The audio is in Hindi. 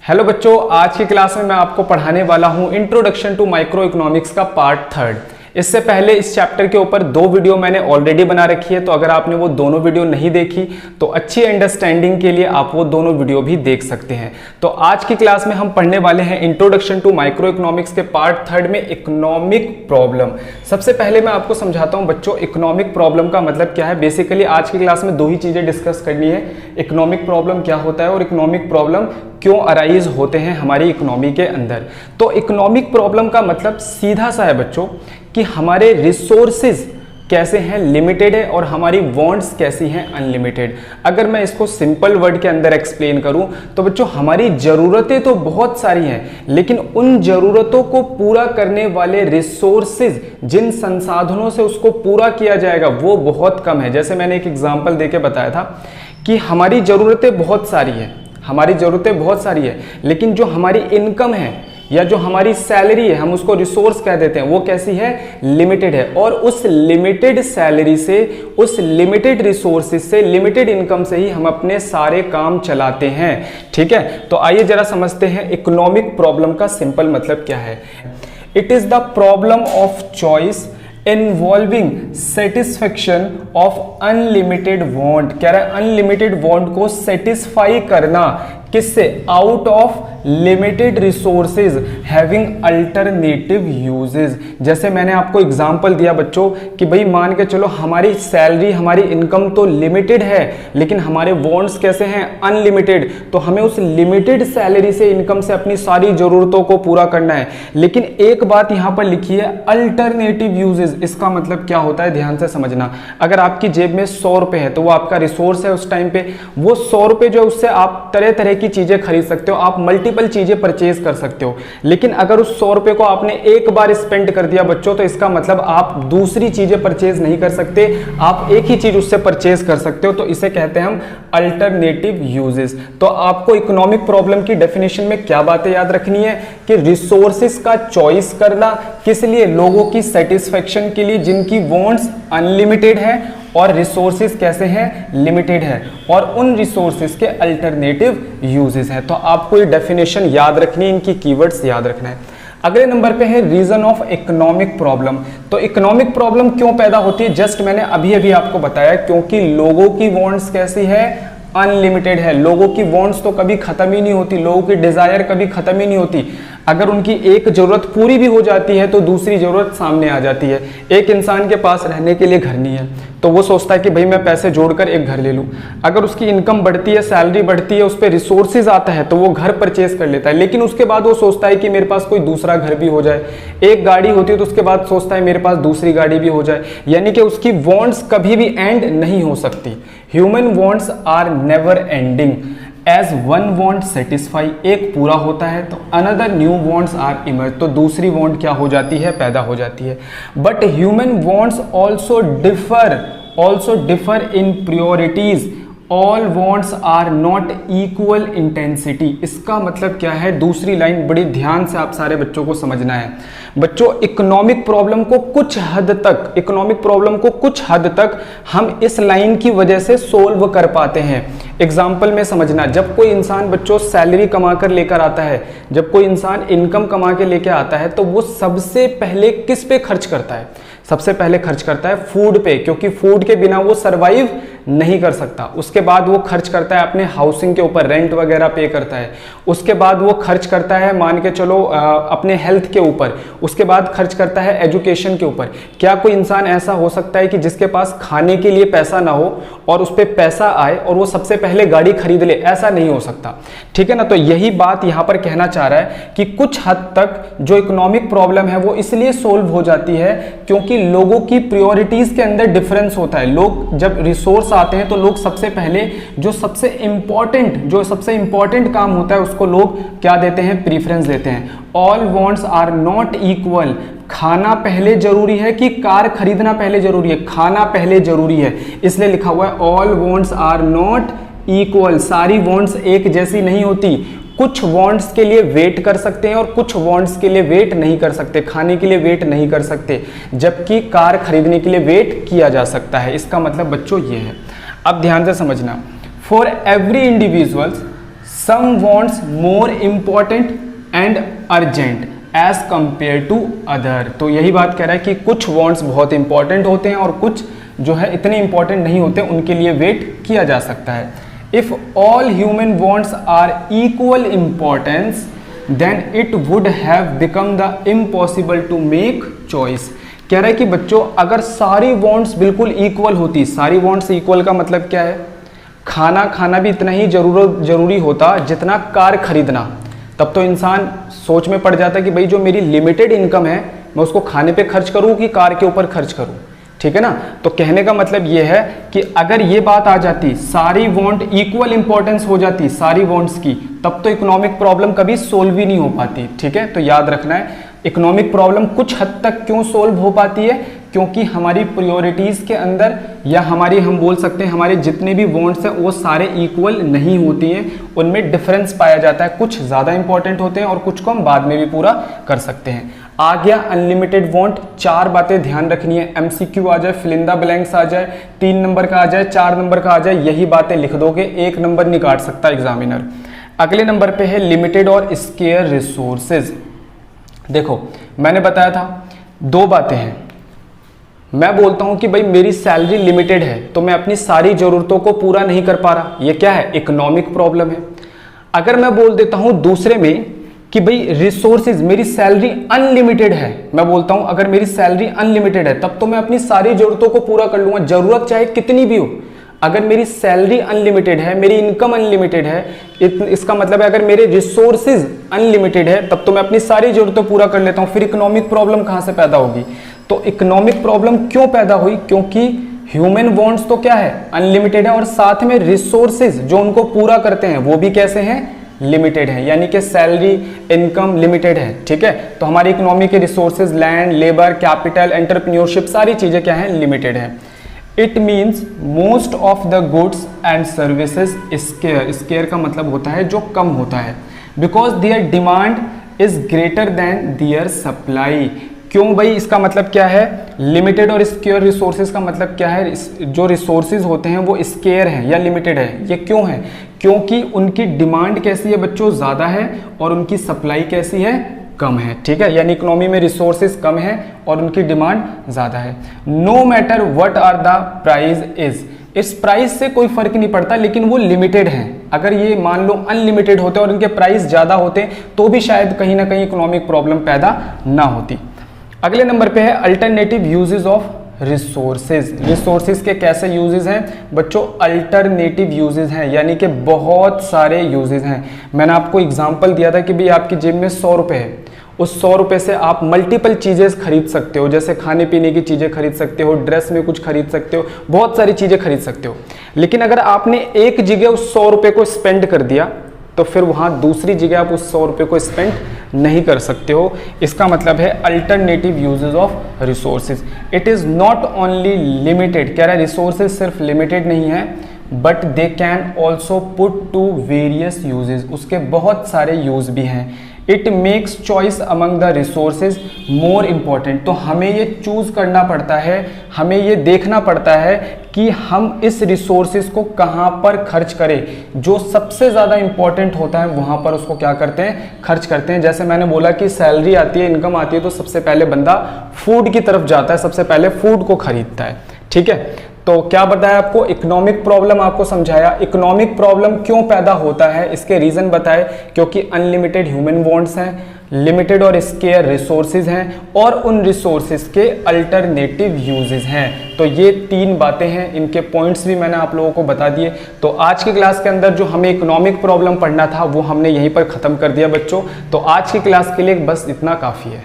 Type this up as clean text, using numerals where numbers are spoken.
हेलो बच्चों, आज की क्लास में मैं आपको पढ़ाने वाला हूं इंट्रोडक्शन टू माइक्रो इकोनॉमिक्स का पार्ट 3। इससे पहले इस चैप्टर के ऊपर 2 वीडियो मैंने ऑलरेडी बना रखी है, तो अगर आपने वो दोनों वीडियो नहीं देखी तो अच्छी अंडरस्टैंडिंग के लिए आप वो दोनों वीडियो भी देख सकते हैं। तो आज की क्लास में हम पढ़ने वाले हैं इंट्रोडक्शन टू माइक्रो इकोनॉमिक्स के पार्ट 3 में इकोनॉमिक प्रॉब्लम। सबसे पहले मैं आपको समझाता हूं बच्चों, इकोनॉमिक प्रॉब्लम का मतलब क्या है। बेसिकली आज की क्लास में 2 ही चीजें डिस्कस करनी है, इकोनॉमिक प्रॉब्लम क्या होता है और इकोनॉमिक प्रॉब्लम क्यों अराइज होते हैं हमारी इकोनॉमी के अंदर। तो इकोनॉमिक प्रॉब्लम का मतलब सीधा सा है बच्चों कि हमारे रिसोर्सेज कैसे हैं, लिमिटेड है, और हमारी वांट्स कैसी हैं, अनलिमिटेड। अगर मैं इसको सिंपल वर्ड के अंदर एक्सप्लेन करूं तो बच्चों हमारी ज़रूरतें तो बहुत सारी हैं, लेकिन उन ज़रूरतों को पूरा करने वाले रिसोर्सेज, जिन संसाधनों से उसको पूरा किया जाएगा, वो बहुत कम है। जैसे मैंने एक एग्जाम्पल देके बताया था कि हमारी ज़रूरतें बहुत सारी हैं, हमारी ज़रूरतें बहुत सारी है, लेकिन जो हमारी इनकम है या जो हमारी सैलरी है, हम उसको रिसोर्स कह देते हैं, वो कैसी है, लिमिटेड है। और उस लिमिटेड सैलरी से, उस लिमिटेड रिसोर्सेज से, लिमिटेड इनकम से ही हम अपने सारे काम चलाते हैं। ठीक है, तो आइए जरा समझते हैं इकोनॉमिक प्रॉब्लम का सिंपल मतलब क्या है। It is the problem of choice involving satisfaction of unlimited want. कह रहा है अनलिमिटेड वांट को सेटिस्फाई करना, किससे, out of limited resources having alternative uses. जैसे मैंने आपको एग्जांपल दिया बच्चों कि भाई मान के चलो हमारी सैलरी, हमारी इनकम तो लिमिटेड है, लेकिन हमारे वांट्स कैसे हैं, अनलिमिटेड। तो हमें उस लिमिटेड सैलरी से, इनकम से अपनी सारी जरूरतों को पूरा करना है। लेकिन एक बात यहां पर लिखी है, अल्टरनेटिव यूजेस। इसका मतलब क्या होता है, ध्यान से समझना। अगर आपकी जेब में 100 रुपए है तो वो आपका रिसोर्स है उस टाइम पे, वो 100 रुपए जो, उससे आप तरह तरह की चीजें खरीद सकते हो, आप मल्टीपल चीजें परचेज कर सकते हो। लेकिन अगर उस 100 रुपए को आपने एक बार स्पेंड कर दिया बच्चों, तो इसका मतलब आप दूसरी चीजें परचेज नहीं कर सकते, आप एक ही चीज उससे परचेज कर सकते हो। तो इसे कहते हैं हम अल्टरनेटिव यूजेस। तो आपको इकोनॉमिक प्रॉब्लम की डेफिनेशन में क्या बातें याद रखनी है कि रिसोर्सेज का चॉइस करना, किस लिए, लोगों की सेटिस्फेक्शन के लिए जिनकी वांट्स अनलिमिटेड है और रिसोर्सेज कैसे हैं, लिमिटेड है, और उन रिसोर्सेज के अल्टरनेटिव यूजेस हैं। तो आपको ये डेफिनेशन याद रखनी है, इनकी कीवर्ड्स याद रखना है। अगले नंबर पे है रीजन ऑफ इकोनॉमिक प्रॉब्लम। तो इकोनॉमिक प्रॉब्लम क्यों पैदा होती है, जस्ट मैंने अभी आपको बताया, क्योंकि लोगों की वांट्स कैसी है, अनलिमिटेड है। लोगों की वांट्स तो कभी खत्म ही नहीं होती, लोगों की डिजायर कभी खत्म ही नहीं होती। अगर उनकी एक जरूरत पूरी भी हो जाती है तो दूसरी जरूरत सामने आ जाती है। एक इंसान के पास रहने के लिए घर नहीं है तो वो सोचता है कि भाई मैं पैसे जोड़कर एक घर ले लूं। अगर उसकी इनकम बढ़ती है, सैलरी बढ़ती है, उस पर रिसोर्सेज आता है तो वो घर परचेज कर लेता है। लेकिन उसके बाद वो सोचता है कि मेरे पास कोई दूसरा घर भी हो जाए। एक गाड़ी होती है तो उसके बाद सोचता है मेरे पास दूसरी गाड़ी भी हो जाए। यानी कि उसकी वांट्स कभी भी एंड नहीं हो सकती। Human wants are never ending. As one want satisfy, एक पूरा होता है तो another new wants are emerge, तो दूसरी वॉन्ट क्या हो जाती है, पैदा हो जाती है। But human wants also differ in priorities. All wants are not equal intensity. इसका मतलब क्या है, दूसरी लाइन बड़ी ध्यान से आप सारे बच्चों को समझना है। बच्चों इकोनॉमिक प्रॉब्लम को कुछ हद तक हम इस लाइन की वजह से सोल्व कर पाते हैं। एग्जाम्पल में समझना, जब कोई इंसान बच्चों सैलरी कमा कर लेकर आता है, जब कोई इंसान इनकम कमा के लेकर आता है, तो वो सबसे पहले किस पे खर्च करता है, सबसे पहले खर्च करता है फूड पे, क्योंकि फूड के बिना वो सरवाइव नहीं कर सकता। उसके बाद वो खर्च करता है अपने हाउसिंग के ऊपर, रेंट वगैरह पे करता है। उसके बाद वो खर्च करता है, मान के चलो अपने हेल्थ के ऊपर। उसके बाद खर्च करता है एजुकेशन के ऊपर। क्या कोई इंसान ऐसा हो सकता है कि जिसके पास खाने के लिए पैसा ना हो और उस पर पैसा आए और वो सबसे पहले गाड़ी खरीद ले? ऐसा नहीं हो सकता। ठीक है ना, तो यही बात यहां पर कहना चाह रहा है कि कुछ हद तक जो इकोनॉमिक प्रॉब्लम है वो इसलिए सोल्व हो जाती है क्योंकि लोगों की प्रायोरिटीज के अंदर डिफरेंस होता है। लोग जब रिसोर्स आते हैं तो लोग सबसे पहले जो सबसे इंपॉर्टेंट काम होता है उसको लोग क्या देते हैं, प्रीफरेंस देते हैं। All wants are not equal. खाना पहले जरूरी है कि कार खरीदना पहले जरूरी है? खाना पहले जरूरी है, इसलिए लिखा हुआ है all wants are not equal. सारी वांट्स एक जैसी नहीं होती। कुछ वांट्स के लिए वेट कर सकते हैं और कुछ वांट्स के लिए वेट नहीं कर सकते। खाने के लिए वेट नहीं कर सकते, जबकि कार खरीदने के लिए वेट किया जा सकता है। इसका मतलब बच्चों ये है। अब ध्यान से समझना, for every individual some wants more important and urgent as compare to other. तो यही बात कह रहा है कि कुछ वांट्स बहुत इंपॉर्टेंट होते हैं और कुछ जो है इतने इंपॉर्टेंट नहीं होते, उनके लिए वेट किया जा सकता है। If all human wants are equal importance then it would have become the impossible to make choice. कह रहा है कि बच्चों अगर सारी वांट्स बिल्कुल इक्वल होती, सारी वांट्स इक्वल का मतलब क्या है, खाना खाना भी इतना ही जरूरी होता जितना कार खरीदना, तब तो इंसान सोच में पड़ जाता कि भाई जो मेरी लिमिटेड इनकम है मैं उसको खाने पे खर्च करूं कि कार के ऊपर खर्च करूं, ठीक है ना। तो कहने का मतलब ये है कि अगर ये बात आ जाती, सारी वांट इक्वल इंपॉर्टेंस हो जाती सारी वांट्स की, तब तो इकोनॉमिक प्रॉब्लम कभी सोल्व ही नहीं हो पाती, ठीक है। तो याद रखना है इकोनॉमिक प्रॉब्लम कुछ हद तक क्यों सोल्व हो पाती है, क्योंकि हमारी प्रायोरिटीज के अंदर या हमारी, हम बोल सकते हैं हमारे जितने भी वांट्स हैं वो सारे इक्वल नहीं होती हैं, उनमें डिफरेंस पाया जाता है, कुछ ज़्यादा इंपॉर्टेंट होते हैं और कुछ को हम बाद में भी पूरा कर सकते हैं। आ गया अनलिमिटेड वांट। 4 बातें ध्यान रखनी है, एमसीक्यू आ जाए, फिल इन द ब्लैंक्स आ जाए, 3 नंबर का आ जाए, 4 नंबर का आ जाए, यही बातें लिख दोगे, 1 नंबर नहीं काट सकता एग्जामिनर। अगले नंबर पे है लिमिटेड और स्केयर रिसोर्सेज। देखो मैंने बताया था 2 बातें हैं, मैं बोलता हूं कि भाई मेरी सैलरी लिमिटेड है तो मैं अपनी सारी जरूरतों को पूरा नहीं कर पा रहा, ये क्या है, इकोनॉमिक प्रॉब्लम है। अगर मैं बोल देता हूं दूसरे में कि भाई रिसोर्सेज, मेरी सैलरी अनलिमिटेड है, मैं बोलता हूं अगर मेरी सैलरी अनलिमिटेड है तब तो मैं अपनी सारी जरूरतों को पूरा कर लूंगा, जरूरत चाहे कितनी भी हो। अगर मेरी सैलरी अनलिमिटेड है, मेरी इनकम अनलिमिटेड है, इसका मतलब है अगर मेरे रिसोर्सेज अनलिमिटेड है तब तो मैं अपनी सारी जरूरतें पूरा कर लेता हूं, फिर इकोनॉमिक प्रॉब्लम कहां से पैदा होगी। तो इकोनॉमिक प्रॉब्लम क्यों पैदा हुई, क्योंकि ह्यूमन वांट्स तो क्या है, अनलिमिटेड है, और साथ में रिसोर्सेज जो उनको पूरा करते हैं वो भी कैसे हैं, लिमिटेड है, यानी कि सैलरी इनकम लिमिटेड है, ठीक है। तो हमारी इकोनॉमी के resources, land, labour, capital, entrepreneurship, सारी चीजें क्या है, लिमिटेड है। It means most of the goods and services square, square का मतलब होता है जो कम होता है, because their demand is greater than their supply. क्यों भाई, इसका मतलब क्या है, लिमिटेड और स्केयर रिसोर्सेज का मतलब क्या है, जो रिसोर्सेज होते हैं वो स्केयर हैं या लिमिटेड है, ये क्यों है, क्योंकि उनकी डिमांड कैसी है बच्चों, ज़्यादा है, और उनकी सप्लाई कैसी है, कम है, ठीक है। यानी इकोनॉमी में रिसोर्सेज कम है और उनकी डिमांड ज़्यादा है। No matter what are the price is, इस प्राइस से कोई फर्क नहीं पड़ता, लेकिन वो लिमिटेड है। अगर ये मान लो अनलिमिटेड होते और इनके प्राइस ज़्यादा होते तो भी शायद कहीं ना कहीं इकोनॉमिक प्रॉब्लम पैदा ना होती। अगले नंबर पे है alternative uses of resources. Resources के कैसे यूजेस हैं बच्चों, अल्टरनेटिव यूजेस हैं, यानी कि बहुत सारे यूजेस हैं। मैंने आपको एग्जांपल दिया था कि भाई आपकी जेब में 100 रुपये है, उस 100 रुपये से आप मल्टीपल चीज़ें खरीद सकते हो, जैसे खाने पीने की चीज़ें खरीद सकते हो, ड्रेस में कुछ खरीद सकते हो, बहुत सारी चीज़ें खरीद सकते हो। लेकिन अगर आपने एक जगह उस 100 रुपये को स्पेंड कर दिया तो फिर वहाँ दूसरी जगह आप उस 100 रुपये को स्पेंड नहीं कर सकते हो। इसका मतलब है alternative uses of resources. It is not only limited, कह रहा है रिसोर्सेज सिर्फ लिमिटेड नहीं है, but they can also put to various uses, उसके बहुत सारे यूज भी हैं। It makes choice among the resources more important, तो हमें ये चूज करना पड़ता है, हमें ये देखना पड़ता है कि हम इस रिसोर्सेज को कहाँ पर खर्च करें, जो सबसे ज़्यादा इंपॉर्टेंट होता है वहाँ पर उसको क्या करते हैं, खर्च करते हैं। जैसे मैंने बोला कि सैलरी आती है, इनकम आती है, तो सबसे पहले बंदा फूड की तरफ जाता है, सबसे पहले फूड को खरीदता है, ठीक है। तो क्या बताया आपको, इकोनॉमिक प्रॉब्लम आपको समझाया, इकोनॉमिक प्रॉब्लम क्यों पैदा होता है, इसके रीजन बताए, क्योंकि अनलिमिटेड ह्यूमन वांट्स हैं, लिमिटेड और स्केयर रिसोर्सेज हैं, और उन रिसोर्सेज के अल्टरनेटिव यूजेस हैं। तो ये 3 बातें हैं, इनके पॉइंट्स भी मैंने आप लोगों को बता दिए। तो आज की क्लास के अंदर जो हमें इकोनॉमिक प्रॉब्लम पढ़ना था वो हमने यहीं पर ख़त्म कर दिया बच्चों। तो आज की क्लास के लिए बस इतना काफ़ी है।